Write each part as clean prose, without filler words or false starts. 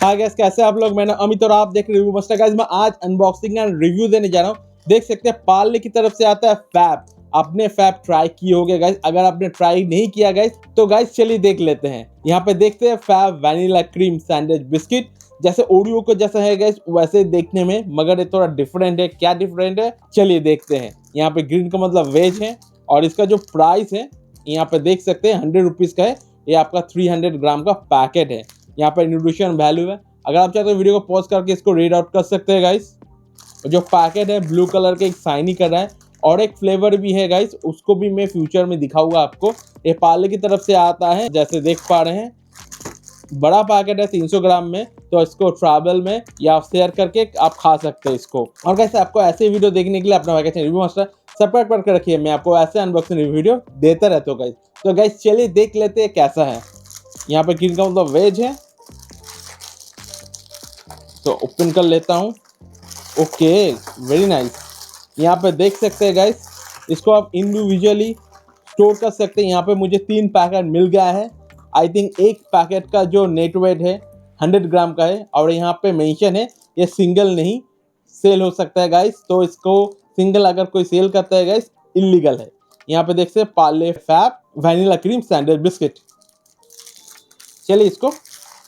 हाँ गैस, कैसे आप लोग? मैंने अमित और आप देख रहे रिव्यू मस्टर। गाइस मैं आज अनबॉक्सिंग एंड रिव्यू देने जा रहा हूँ। देख सकते हैं पार्ले की तरफ से आता है फैब। आपने फैब ट्राई किए होंगे गाइस, अगर आपने ट्राई नहीं किया गाइस तो गाइस चलिए देख लेते हैं। यहाँ पे देखते हैं Fab vanilla cream sandwich biscuit. जैसे ओरियो को जैसा है गाइस वैसे देखने में, मगर ये थोड़ा डिफरेंट है। क्या डिफरेंट है चलिए देखते हैं। यहाँ पे ग्रीन का मतलब वेज है और इसका जो प्राइस है यहाँ पे देख सकते हैं 100 रुपीज का है। ये आपका 300 ग्राम का पैकेट है। यहाँ पर न्यूट्रिशन वैल्यू है। अगर आप चाहते हो वीडियो को पॉज करके इसको रीड आउट कर सकते हैं गाइस। जो पैकेट है ब्लू कलर के एक शाइनी कर रहा है और एक फ्लेवर भी है गाइस, उसको भी मैं फ्यूचर में दिखाऊंगा आपको। ये पार्ले की तरफ से आता है, जैसे देख पा रहे हैं। बड़ा पैकेट है 300 ग्राम में, तो इसको ट्रैवल में या शेयर करके आप खा सकते हैं इसको। और कैसे आपको ऐसे वीडियो देखने के लिए अपना वैकेशन रिव्यू मास्टर सब्सक्राइब करके रखिए। मैं आपको ऐसे अनबॉक्सिंग वीडियो देता रहता हूँ गाइस। तो गाइस चलिए देख लेते हैं कैसा है। यहाँ पे ग्रीन का मतलब वेज है, तो ओपन कर लेता हूँ। Okay, very nice. यहाँ पे देख सकते हैं गाइस, इसको आप इंडिविजुअली स्टोर कर सकते हैं। यहाँ पे मुझे 3 पैकेट मिल गया है। आई थिंक एक पैकेट का जो नेट वेट है 100 ग्राम का है और यहाँ पे मेंशन है ये सिंगल नहीं सेल हो सकता है गाइस। तो इसको सिंगल अगर कोई सेल करता है गाइस इलीगल है। यहाँ पे देख सकते हैं Parle Fab vanilla cream sandwich biscuit. चलिए इसको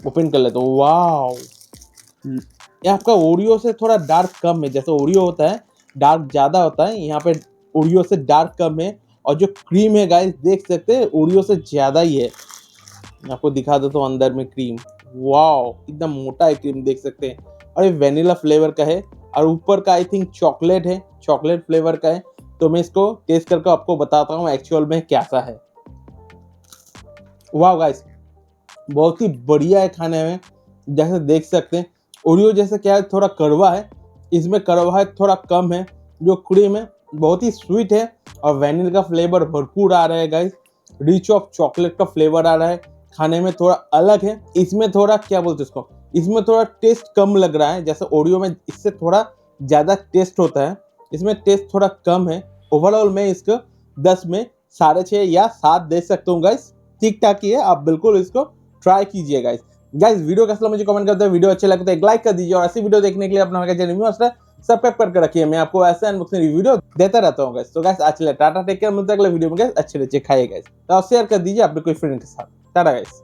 ओपन कर लेते हो। वाओ, ये आपका ओरियो से थोड़ा डार्क कम है। जैसे ओरियो होता है डार्क ज़्यादा होता है, यहाँ पे ओरियो से डार्क कम है। और जो क्रीम है गाइस देख सकते हैं ओरियो से ज़्यादा ही है। मैं आपको दिखा देता हूँ अंदर में क्रीम। वाओ, एकदम मोटा है क्रीम, देख सकते हैं। और ये वेनिला फ्लेवर का है और ऊपर का आई थिंक चॉकलेट है, चॉकलेट फ्लेवर का है। तो मैं इसको टेस्ट करके आपको बताता हूँ एक्चुअल में कैसा है। वाह गाइस, बहुत ही बढ़िया है खाने में। जैसे देख सकते हैं ओरियो जैसे क्या है थोड़ा कड़वा है, इसमें कड़वाहट थोड़ा कम है। जो क्रीम है बहुत ही स्वीट है और वैनिला का फ्लेवर भरपूर आ रहा है गाइस। रिच ऑफ चॉकलेट का फ्लेवर आ रहा है, खाने में थोड़ा अलग है। इसमें थोड़ा क्या बोलते हैं इसको, इसमें थोड़ा टेस्ट कम लग रहा है। जैसे ओरियो में इससे थोड़ा ज़्यादा टेस्ट होता है, इसमें टेस्ट थोड़ा कम है। ओवरऑल मैं इसको 10 में 6.5 या 7 दे सकता हूँ गाइस। ठीक ठाक ही है, आप बिल्कुल इसको ट्राई कीजिए गाइस। वीडियो कैसा मुझे कमेंट करते हैं। वीडियो अच्छे लगे तो एक लाइक कर दीजिए और ऐसी वीडियो देखने के लिए अपना चैनल रिव्यू मास्टर सब्सक्राइब करके रखिए। मैं आपको ऐसे अनबॉक्सिंग वीडियो देता रहता हूँ गाइस। तो गाइस आज चलिए टाटा, टेक केयर, मिलते हैं अगले वीडियो में गाइस। अच्छे खाइए गाइस, तो शेयर कर दीजिए अपने कोई फ्रेंड के साथ। टाटा गाइस।